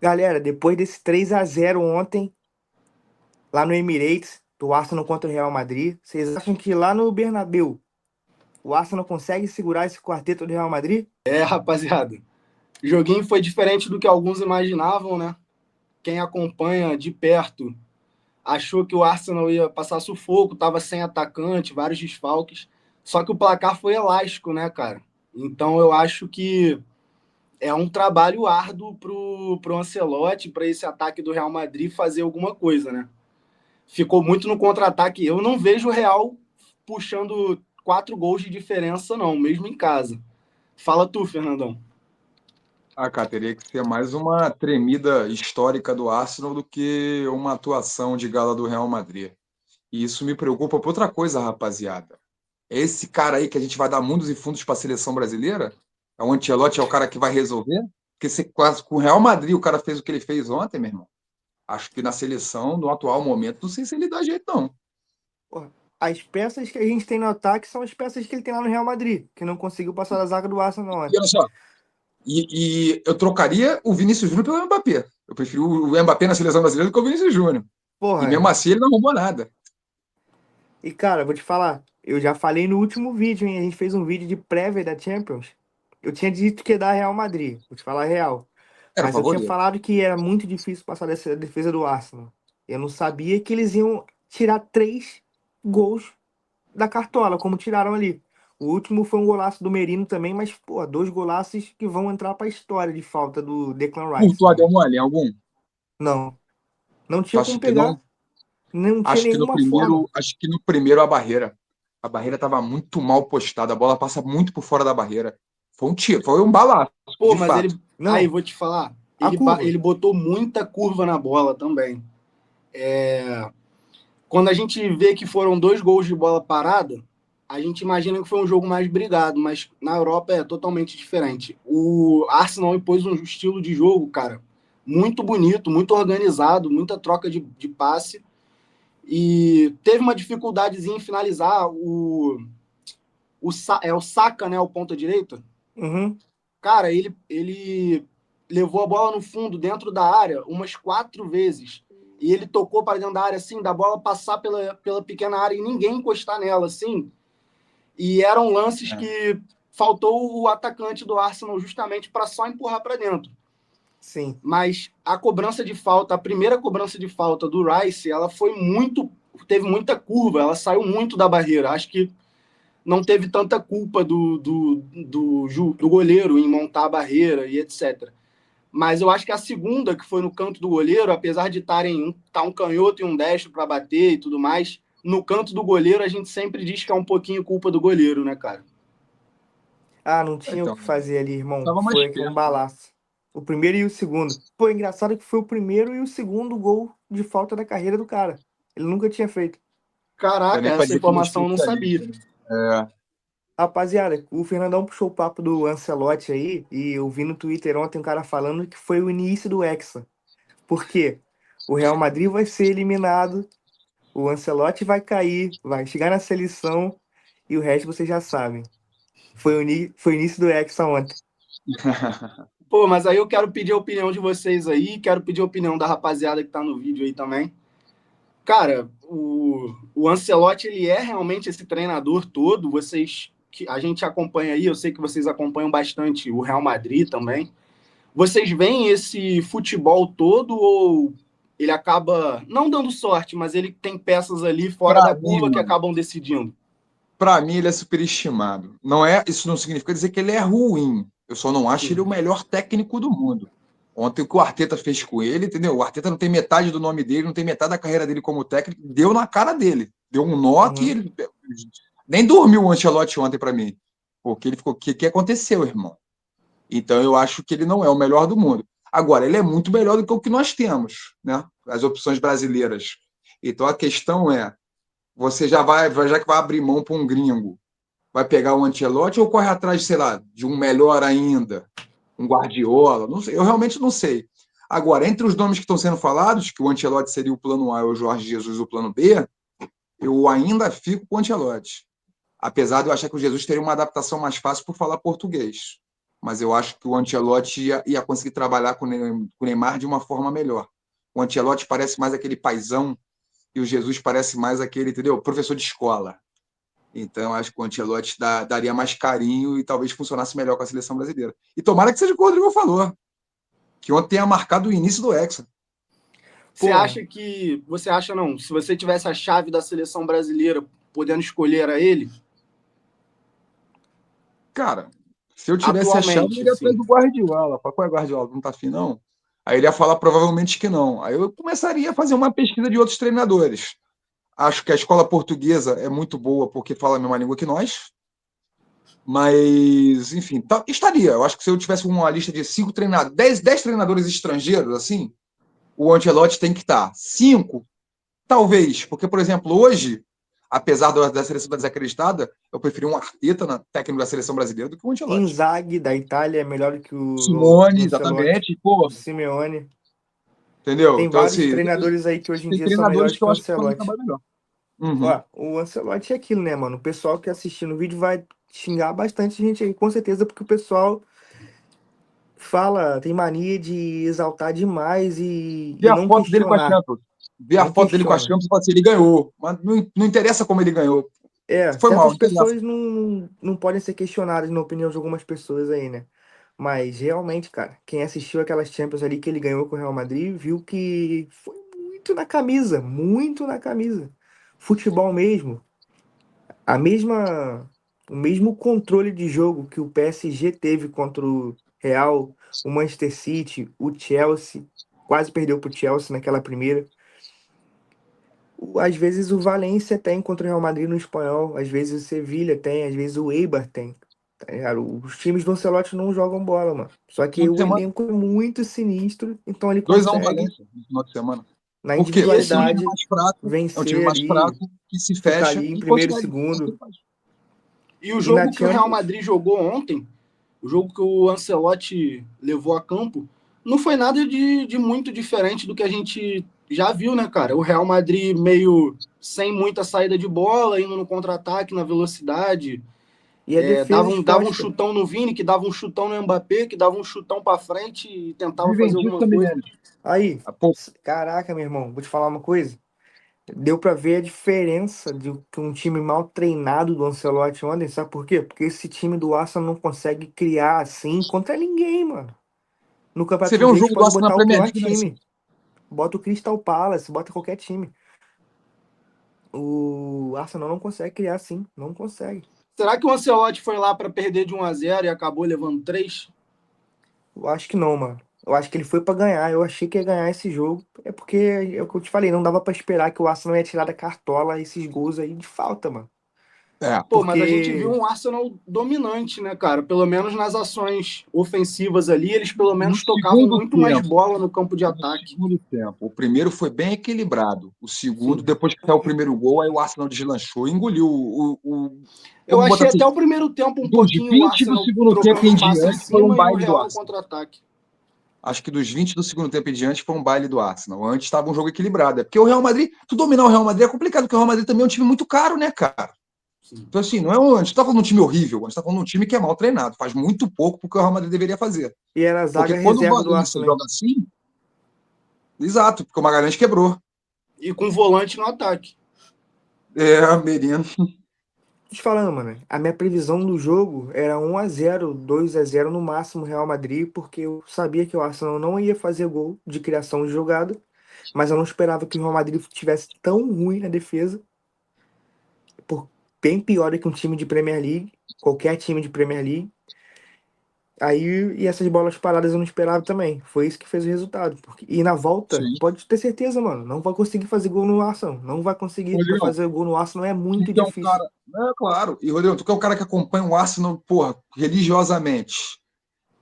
Galera, depois desse 3-0 ontem, lá no Emirates, do Arsenal contra o Real Madrid, vocês acham que lá no Bernabéu o Arsenal consegue segurar esse quarteto do Real Madrid? Rapaziada, o joguinho foi diferente do que alguns imaginavam, né? Quem acompanha de perto achou que o Arsenal ia passar sufoco, tava sem atacante, vários desfalques. Só que o placar foi elástico, né, cara? Então eu acho que é um trabalho árduo pro Ancelotti, para esse ataque do Real Madrid fazer alguma coisa, né? Ficou muito no contra-ataque. Eu não vejo o Real puxando 4 gols de diferença, não, mesmo em casa. Fala tu, Fernandão. Ah, cara, teria que ser mais uma tremida histórica do Arsenal do que uma atuação de gala do Real Madrid. E isso me preocupa por outra coisa, rapaziada. Esse cara aí que a gente vai dar mundos e fundos para a seleção brasileira, é o Ancelotti, é o cara que vai resolver? Porque se quase com o Real Madrid o cara fez o que ele fez ontem, meu irmão. Acho que na seleção, no atual momento, não sei se ele dá jeito, não. Porra, as peças que a gente tem no ataque são as peças que ele tem lá no Real Madrid, que não conseguiu passar da zaga do Arsenal E ontem. olha só, e eu trocaria o Vinícius Júnior pelo Mbappé. Eu prefiro o Mbappé na seleção brasileira do que o Vinícius Júnior. E Porra, mesmo assim ele não arrumou nada. e cara, vou te falar, eu já falei no último vídeo, hein? A gente fez um vídeo de prévia da Champions. Eu tinha dito que ia dar Real Madrid, vou te falar a real. Era o Mas eu tinha favorito. falado que era muito difícil passar dessa defesa do Arsenal. Eu não sabia que eles iam tirar 3 gols da cartola, como tiraram ali. O último foi um golaço do Merino também, mas, pô, 2 golaços que vão entrar pra história de falta do Declan Rice Courtois deu ontem. mole em algum? Não, não Tu tinha como acha que pegar, não? não tinha nenhuma forma. Acho que no primeiro a barreira. A barreira estava muito mal postada, a bola passa muito por fora da barreira. Foi um tiro, foi um balaço, Pô, de mas fato. ele. Aí, Não, vou te falar. a curva. Ele botou muita curva na bola também. Quando a gente vê que foram 2 gols de bola parada, a gente imagina que foi um jogo mais brigado, mas na Europa é totalmente diferente. O Arsenal impôs um estilo de jogo, cara, muito bonito, muito organizado, muita troca de passe. E teve uma dificuldadezinha em finalizar. O Saka, né? O ponta direita. Uhum, Cara, ele levou a bola no fundo, dentro da área, umas 4 vezes. E ele tocou para dentro da área, assim, da bola passar pela pequena área e ninguém encostar nela, assim. E eram lances É. que faltou o atacante do Arsenal justamente para só empurrar para dentro. sim. Mas a cobrança de falta, a primeira cobrança de falta do Rice, ela foi muito. Teve muita curva, ela saiu muito da barreira. Acho que não teve tanta culpa do goleiro em montar a barreira e etc. Mas eu acho que a segunda, que foi no canto do goleiro, apesar de tá um canhoto e um destro para bater e tudo mais, no canto do goleiro a gente sempre diz que é um pouquinho culpa do goleiro, né, cara? Ah, não tinha o Então, que fazer ali, irmão. estava mais Foi um perto, né? balaço. O primeiro e o segundo. Pô, engraçado que foi o primeiro e o segundo gol de falta da carreira do cara. Ele nunca tinha feito. Dá Caraca, nem pra essa dizer que ele é informação eu não sabia. especialista, né? É, Rapaziada, o Fernandão puxou o papo do Ancelotti aí, e eu vi no Twitter ontem um cara falando que foi o início do Hexa. Por quê? O Real Madrid vai ser eliminado, o Ancelotti vai cair, vai chegar na seleção, e o resto vocês já sabem. Foi o início do Hexa ontem. Pô, mas aí eu quero pedir a opinião de vocês aí, quero pedir a opinião da rapaziada que tá no vídeo aí também. Cara, o Ancelotti, ele é realmente esse treinador todo. Vocês, que a gente acompanha aí, eu sei que vocês acompanham bastante o Real Madrid também. Vocês veem esse futebol todo ou ele acaba não dando sorte, mas ele tem peças ali fora Pra da mim, curva que mano, acabam decidindo? pra mim ele é superestimado. Não é, isso não significa dizer que ele é ruim. Eu só não acho ele o Sim. melhor técnico do mundo. Ontem o que o Arteta fez com ele, entendeu? O Arteta não tem metade do nome dele, não tem metade da carreira dele como técnico, deu na cara dele. Deu um nó que Uhum. ele nem dormiu o Ancelotti ontem pra mim. Porque ele ficou, o que, que aconteceu, irmão? Então eu acho que ele não é o melhor do mundo. Agora, ele é muito melhor do que o que nós temos, né? As opções brasileiras. Então a questão é, você já que vai abrir mão para um gringo, vai pegar o Ancelotti ou corre atrás, sei lá, de um melhor ainda, um Guardiola? Não sei, eu realmente não sei. Agora, entre os nomes que estão sendo falados, que o Ancelotti seria o plano A e o Jorge Jesus o plano B, eu ainda fico com o Ancelotti. Apesar de eu achar que o Jesus teria uma adaptação mais fácil por falar português. mas eu acho que o Ancelotti ia conseguir trabalhar com o Neymar de uma forma melhor. O Ancelotti parece mais aquele paizão e o Jesus parece mais aquele, entendeu? Professor de escola. Então, eu acho que o Ancelotti daria mais carinho e talvez funcionasse melhor com a seleção brasileira. E tomara que seja o que o Rodrigo falou, que ontem tenha marcado o início do Hexa. Você acha não, se você tivesse a chave da seleção brasileira, podendo escolher era ele? Cara, se eu tivesse a chave, eu Atualmente, iria atrás sim. do Guardiola. Fala, qual é Guardiola? Não tá afim, não? Aí ele ia falar provavelmente que não. Aí eu começaria a fazer uma pesquisa de outros treinadores. Acho que a escola portuguesa é muito boa porque fala a mesma língua que nós. Mas, enfim, estaria. Eu acho que se eu tivesse uma lista de 5 treinadores, 10 treinadores estrangeiros, assim, o Ancelotti tem que estar. 5, talvez. Porque, por exemplo, hoje, apesar da seleção estar desacreditada, eu preferi um Arteta na técnico da seleção brasileira do que o Ancelotti. Inzaghi, da Itália, é melhor do que o Simone, Ancelotti. exatamente. Pô, Simeone. entendeu? Tem Então, vários assim, treinadores aí que hoje em tem dia são treinadores melhores que que eu o acho que fazem um Ancelotti. trabalho melhor. Uhum. Ó, o Ancelotti é aquilo, né, mano? O pessoal que assistir no vídeo vai xingar bastante gente aí, com certeza, porque o pessoal fala, tem mania de exaltar demais Vê e a não foto dele com a questionar. Champions. Vê a Não foto dele com a questiona. Champions e fala assim, ele ganhou. Mas não interessa como ele ganhou. É, Foi mal, certas não interessa. pessoas não podem ser questionadas na opinião de algumas pessoas aí, né? Mas realmente, cara, quem assistiu aquelas Champions ali que ele ganhou com o Real Madrid viu que foi muito na camisa, muito na camisa. Futebol mesmo, a mesma, o mesmo controle de jogo que o PSG teve contra o Real, o Manchester City, o Chelsea, quase perdeu pro Chelsea naquela primeira. Às vezes o Valência tem contra o Real Madrid no espanhol, às vezes o Sevilha tem, às vezes o Eibar tem. Tá ligado? Os times do Ancelotti não jogam bola, mano. Só No final que de o semana, elenco é muito sinistro, então ele 2-1 consegue, Valência no final de semana. na Por quê? E Porque é um esse, time individualidade, mais fraco, é um time vencer mais ali, fraco que se ficar fecha ali em e primeiro e consegue. É o que segundo. ele faz. e o E na jogo que o Real Champions, Madrid jogou ontem, o jogo que o Ancelotti levou a campo, não foi nada de muito diferente do que a gente já viu, né, cara? O Real Madrid meio sem muita saída de bola, indo no contra-ataque, na velocidade. e a defesa Dava um exposta. chutão no Vini, que dava um chutão no Mbappé, que dava um chutão para frente e tentava Vivem fazer disso alguma também, coisa. né? Aí, Pô, caraca, meu irmão, vou te falar uma coisa. Deu pra ver a diferença de que um time mal treinado do Ancelotti ontem, sabe por quê? Porque esse time do Arsenal não consegue criar assim contra ninguém, mano. No você campeonato vê um inglês jogo do pode Arsenal na botar o Premier pior League, não é assim? time. Bota o Crystal Palace, bota qualquer time. O Arsenal não consegue criar assim, não consegue. Será que o Ancelotti foi lá para perder de 1-0 e acabou levando 3? Eu acho que não, mano. Eu acho que ele foi pra ganhar. Eu achei que ia ganhar esse jogo. É porque é o que eu te falei, não dava pra esperar que o Arsenal ia tirar da cartola esses gols aí de falta, mano. É. Pô, mas a gente viu Porque um Arsenal dominante, né, cara? Pelo menos nas ações ofensivas ali, eles pelo No menos tocavam segundo muito mais tempo, bola no campo de no ataque. segundo tempo, o primeiro foi bem equilibrado. O segundo, sim. depois que saiu o primeiro gol, aí o Arsenal deslanchou e engoliu Eu vamos botar achei assim, até o primeiro tempo um dos pouquinho o 20 do Arsenal segundo tempo trocando em um passe em diante foi um cima e o baile do Real no Arsenal. contra-ataque. Acho que dos 20 do segundo tempo em diante foi um baile do Arsenal. Antes estava um jogo equilibrado. É porque o Real Madrid, tu dominar o Real Madrid é complicado, porque o Real Madrid também é um time muito caro, né, cara? Sim. Então, assim, não é a gente tá falando de um time horrível, a gente tá falando de um time que é mal treinado, faz muito pouco porque o Real Madrid deveria fazer. E era a Porque zaga quando o reserva do Valencia Arsenal, hein? joga assim, exato, porque o Magalhães quebrou. E com volante no ataque. É, Merino. Tô te falando, mano. A minha previsão do jogo era 1-0, 2-0 no máximo Real Madrid, porque eu sabia que o Arsenal não ia fazer gol de criação de jogada, mas eu não esperava que o Real Madrid tivesse tão ruim na defesa, por bem pior do que um time de Premier League, qualquer time de Premier League. Aí, e essas bolas paradas eu não esperava também. Foi isso que fez o resultado. E na volta, Sim. pode ter certeza, mano, não vai conseguir fazer gol no Arsenal. Não vai conseguir, porque Rodrigão, fazer gol no Arsenal é tu muito que é um difícil. cara. É claro. E, Rodrigo, tu que é um cara que acompanha o Arsenal, porra, religiosamente.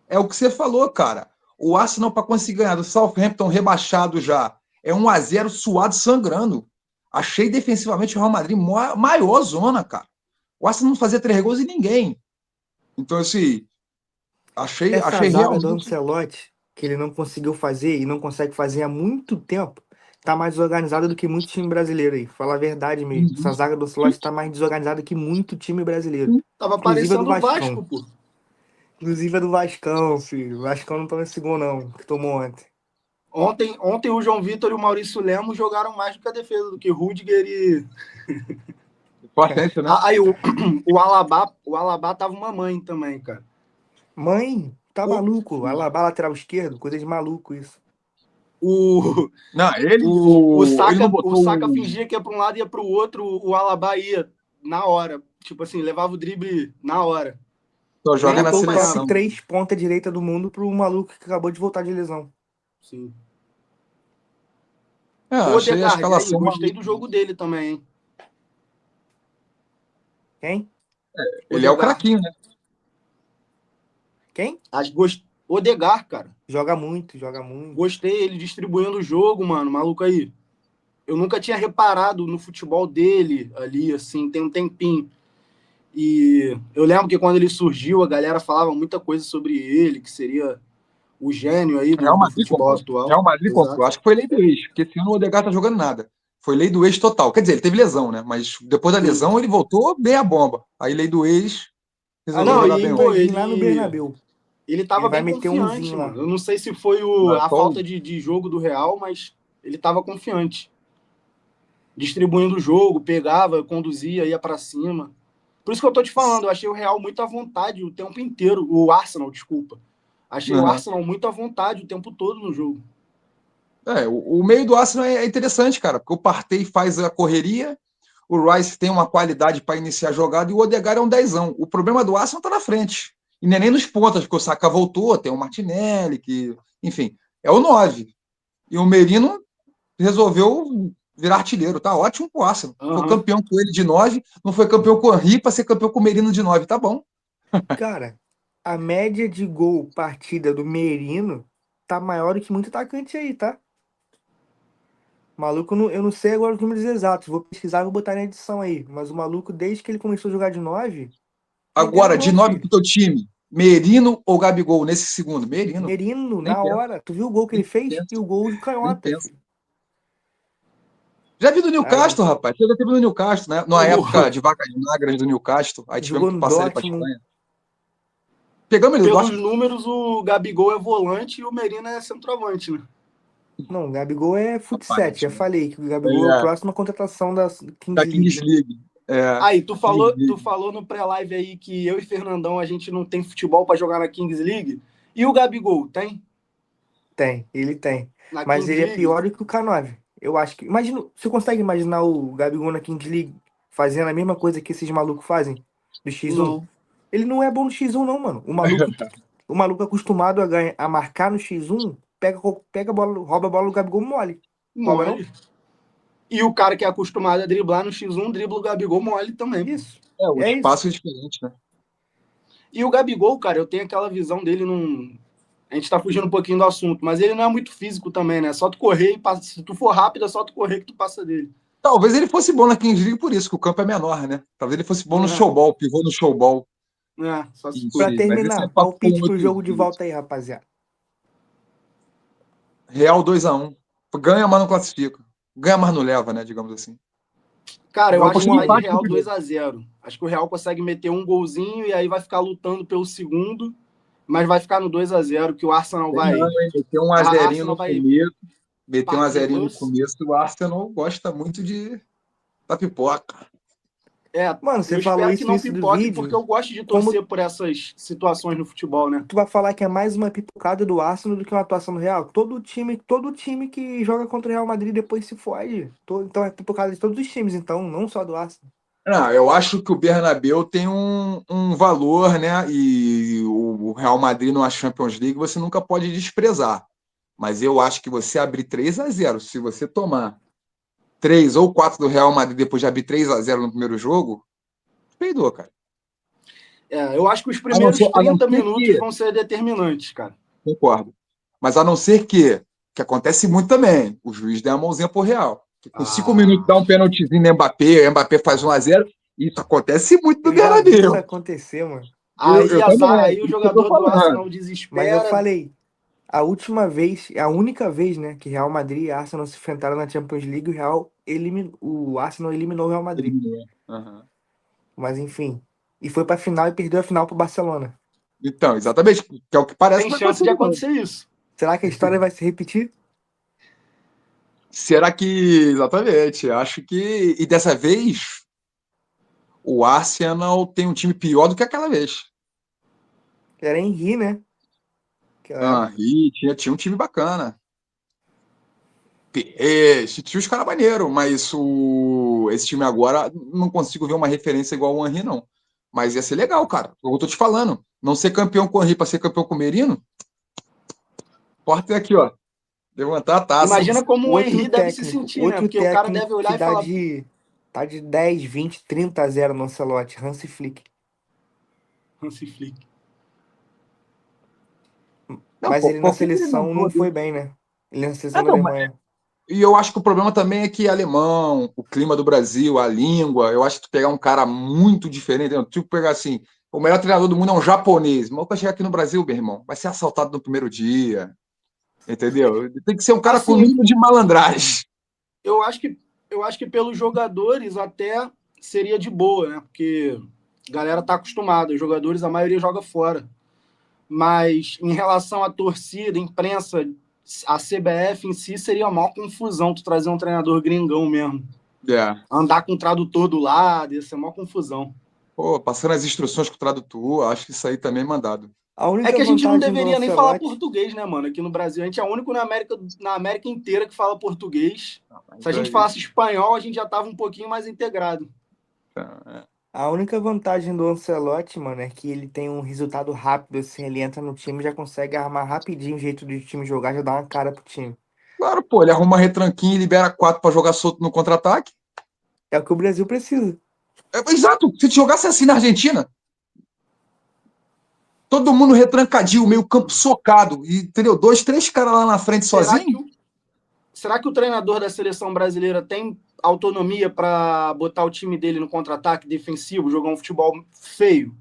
É o que você falou, cara. O Arsenal, para conseguir ganhar do Southampton rebaixado já, é 1-0 suado, sangrando. Achei defensivamente o Real Madrid maior zona, cara. O Arsenal não fazia 3 gols em ninguém. Então, assim, achei, Essa achei zaga do realmente. Ancelotti, que ele não conseguiu fazer e não consegue fazer há muito tempo, tá mais desorganizada do que muito time brasileiro aí. Fala a verdade mesmo. Essa Uhum. zaga do Ancelotti tá mais desorganizada que muito time brasileiro. Tava Inclusive a do parecendo o Vascão. Vasco, pô. Inclusive a do Vascão, filho. O Vascão não toma esse gol, não, que tomou ontem. Ontem o João Vitor e o Maurício Lemos jogaram mais do que a defesa, do que Rudiger e. Importante, né? Aí o Alabá tava uma mãe também, cara. Mãe, tá O, maluco? Alaba lateral esquerdo, coisa de maluco isso. o, Não, ele não o botou Saka fingia que ia para um lado e ia para o outro, o Alabá ia na hora. Tipo assim, levava o drible na hora. só Nem joga na Botou o top seleção. acompanhava. 3 ponta direita do mundo pro maluco que acabou de voltar de lesão. Sim. É, O achei a Odegaard, aí, escalação gostei maluca. do jogo dele também, hein? Quem? Ele é o Odegaard. craquinho, né? Quem? Odegaard, cara. Joga muito, joga muito. Gostei ele distribuindo o jogo, mano. Maluco aí. Eu nunca tinha reparado no futebol dele ali, assim, tem um tempinho. E eu lembro que quando ele surgiu, a galera falava muita coisa sobre ele, que seria o gênio aí Real do Madrid futebol comprou. atual. Real Madrid comprou. Exato. Acho que foi lei do ex, porque esse ano o Odegaard tá jogando nada. Foi lei do ex total. Quer dizer, ele teve lesão, né? Mas depois da Sim. lesão ele voltou bem a bomba. Aí lei do ex resolveu Não, jogar e, bem pô, hoje. Vai vir lá no Bernabéu. ele Ele tava vai bem meter um confiante, umzinho lá. mano. Eu não sei se foi a falta de jogo do Real, mas ele tava confiante. Distribuindo o jogo, pegava, conduzia, ia para cima. Por isso que eu tô te falando, eu achei o Real muito à vontade o tempo inteiro. O Arsenal, desculpa. Achei o Uhum. Arsenal muito à vontade o tempo todo no jogo. O meio do Arsenal é interessante, cara, porque o Partey faz a correria, o Rice tem uma qualidade para iniciar a jogada e o Odegaard é um dezão. O problema do Arsenal tá na frente. E nem nos pontas, porque o Saka voltou, tem o Martinelli, que, enfim, é o 9. E o Merino resolveu virar artilheiro. Tá ótimo pro Arsenal. Foi Uhum. campeão com ele de 9, não foi campeão com o Henry para ser campeão com o Merino de 9. Tá bom. Cara, a média de gol partida do Merino tá maior do que muito atacante aí, tá? Maluco, eu não sei agora os números exatos. Vou pesquisar e vou botar na edição aí. Mas o maluco, desde que ele começou a jogar de 9, metendo Agora, de gol, 9 filho. pro teu time, Merino ou Gabigol nesse segundo? Merino. Merino, Nem na pensa, hora. Tu viu o gol que ele nem fez? E pensa, o gol de nem canhota, pensa. filho. Já vi do Aí, Newcastle, rapaz. Você já teve no Newcastle, né? Na época de vacas magras do Newcastle. Aí tivemos jogou que no passar ele para Dortmund. Espanha. Pegamos ele do Pelos Dortmund. números, o Gabigol é volante e o Merino é centroavante, né? Não, o Gabigol é fut7. Já Aparentemente. falei que o Gabigol é a Ele é próxima contratação da da Kings Kings League. League. É, Aí, Kings League. tu falou no pré-live aí que eu e Fernandão a gente não tem futebol para jogar na Kings League. E o Gabigol, tem? Tem, ele tem. Na Mas Kings ele é League? pior do que o K9. Eu acho que. Imagina, você consegue imaginar o Gabigol na Kings League fazendo a mesma coisa que esses malucos fazem do X1? Não. Ele não é bom no X1, não, mano. O maluco acostumado a, ganhar, a marcar no X1, pega a bola, rouba a bola do Gabigol mole. Rouba não? Mole. E o cara que é acostumado a driblar no X1, dribla o Gabigol mole também, pô. Isso. O É isso. espaço é diferente, né? E o Gabigol, cara, eu tenho aquela visão dele num. A gente tá fugindo um pouquinho do assunto, mas ele não é muito físico também, né? Só tu correr e passa. Se tu for rápido, é só tu correr que tu passa dele. Talvez ele fosse bom na Kings League por isso, que o campo é menor, né? Talvez ele fosse bom no showball, pivô no showball. Só se Pra for. Isso. Mas esse é terminar, papo para um palpite pro outro jogo de dia. volta aí, rapaziada. Real 2-1. Ganha, mas não classifica. Ganha, mas não leva, né? Digamos assim. Cara, eu Eu acho que apostei no vai de empate no Real primeiro. 2-0. Acho que o Real consegue meter um golzinho e aí vai ficar lutando pelo segundo, mas vai ficar no 2-0 que o Arsenal Tem não, vai. hein? Meteu um A azerinho Arsenal no vai começo. Meteu um parque de azerinho no luz. começo. O Arsenal gosta muito da pipoca. Mano, você Eu falou espero que isso no não início do pipoque, porque vídeo. eu gosto de Como torcer por essas situações no futebol, né? tu vai falar que é mais uma pipocada do Arsenal do que uma atuação do Real? Todo time que joga contra o Real Madrid depois se fode. Então é pipocada de todos os times, então, não só do Arsenal. Não, eu acho que o Bernabéu tem um valor, né? E o Real Madrid numa Champions League você nunca pode desprezar. Mas eu acho que você abrir 3-0, se você tomar 3 ou 4 do Real Madrid depois de abrir 3-0 no primeiro jogo, peidou, cara. Eu acho que os A não primeiros ser, a não 30 ser minutos que, vão ser determinantes, cara. concordo, mas a não ser que acontece muito também, o juiz der a mãozinha pro Real. Que com 5 minutos Ah, dá um pênaltizinho no Mbappé, o Mbappé faz 1-0, isso acontece muito no Eu já vi isso Bernabéu. acontecer, mano. aí, Eu também, aí o isso que eu tô jogador do falando. Arsenal Mas eu desespera. falei, a última vez, a única vez, né, que Real Madrid e Arsenal se enfrentaram na Champions League, o Arsenal eliminou o Real Madrid. Eliminou. Uhum. Mas enfim. E foi pra final e perdeu a final pro Barcelona. Então, exatamente, que é o que parece Tem que vai chance acontecer de de novo. acontecer isso. Será que a história vai se repetir? Será que. Exatamente. Acho que. E dessa vez, o Arsenal tem um time pior do que aquela vez. Era Henry, né? Aquela Ah, época. e tinha um time bacana. Esse tinha os caras maneiros, mas esse time agora não consigo ver uma referência igual o Henry, não. Mas ia ser legal, cara. Eu tô te falando. Não ser campeão com o Henry para ser campeão com o Merino, porta é aqui, ó. Levantar a taça. Imagina como o Outro Henry deve se técnico, sentir, né? outro Porque o cara técnico deve que olhar e falar, tá de 10, 20, 30-0 no Ancelotti, Hansi Flick. Hansi Flick. Não, Mas ele na qualquer seleção não treinador foi dele. bem, né? Ele na Ah, seleção da não, Alemanha. e eu acho que o problema também é que alemão, o clima do Brasil, a língua, eu acho que tu pegar um cara muito diferente, né? Tipo pegar assim, o melhor treinador do mundo é um japonês, mas para chegar aqui no Brasil, meu irmão, vai ser assaltado no primeiro dia, entendeu? Tem que ser um cara com o Assim, mínimo de malandragem. eu acho que eu acho que pelos jogadores até seria de boa, né? Porque a galera tá acostumada, os jogadores a maioria joga fora. Mas em relação à torcida, imprensa, a CBF em si seria uma maior confusão tu trazer um treinador gringão mesmo. É. Andar com um tradutor do lado, ia ser uma confusão. Pô, passando as instruções com o tradutor, acho que isso aí também é mandado. A É única que a gente não vantagem do deveria nem falar Ancelotti, português, né, mano? Aqui no Brasil. A gente é o único na América inteira que fala português. Se a Mas gente aí, falasse espanhol, a gente já tava um pouquinho mais integrado. tá, a única vantagem do Ancelotti, mano, é que ele tem um resultado rápido, assim, ele entra no time e já consegue armar rapidinho o jeito do time jogar, já dá uma cara pro time. claro, pô, ele arruma uma retranquinha e libera quatro para jogar solto no contra-ataque. É o que o Brasil precisa. Exato, se te jogasse assim na Argentina, todo mundo retrancadinho, meio campo socado, e, entendeu? Dois, três caras lá na frente Será que sozinho. o, será que o treinador da seleção brasileira tem autonomia para botar o time dele no contra-ataque defensivo, jogar um futebol feio?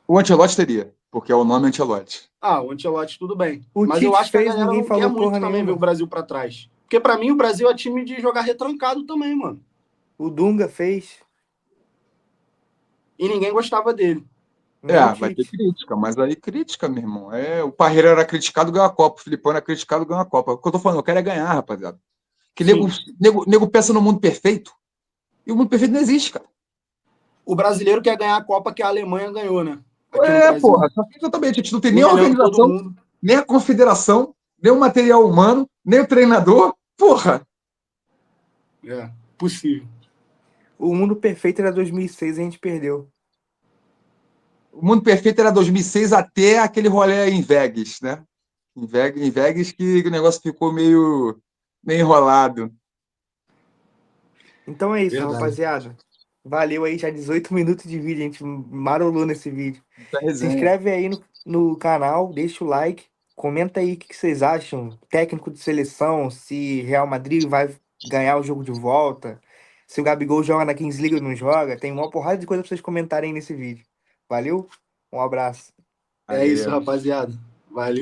O Ancelotti teria, porque é o nome Ancelotti. Ah, o Ancelotti tudo bem. O Mas eu Tite acho que a fez, galera ninguém não quer falou muito porra também ver o nenhuma. Brasil para trás. Porque para mim o Brasil é time de jogar retrancado também, mano. O Dunga fez, E ninguém gostava dele. nem o É, vai ter Tite. crítica, mas aí crítica, meu irmão. É, o Parreira era criticado, ganhou a Copa. O Filipão era criticado, ganhou a Copa. O que eu tô falando, eu quero é ganhar, rapaziada. Que Sim. nego pensa no mundo perfeito. E o mundo perfeito não existe, cara. O brasileiro quer ganhar a Copa que a Alemanha ganhou, né? Aqui no É, Brasil. porra, só que exatamente. A gente não tem nem a Humilhando todo organização, mundo. nem a confederação, nem o material humano, nem o treinador. Porra! É, possível. O mundo perfeito era 2006 e a gente perdeu. O mundo perfeito era 2006 até aquele rolê em Vegas, né? Em Vegas que o negócio ficou meio enrolado. Então é isso, Verdade. rapaziada. Valeu aí, já 18 minutos de vídeo, a gente marolou nesse vídeo. Muita Se resenha. inscreve aí no canal, deixa o like, comenta aí o que vocês acham, técnico de seleção, se Real Madrid vai ganhar o jogo de volta, se o Gabigol joga na Kings League ou não joga, tem uma porrada de coisa pra vocês comentarem aí nesse vídeo. Valeu, um abraço. É isso, Valeu. rapaziada. Valeu.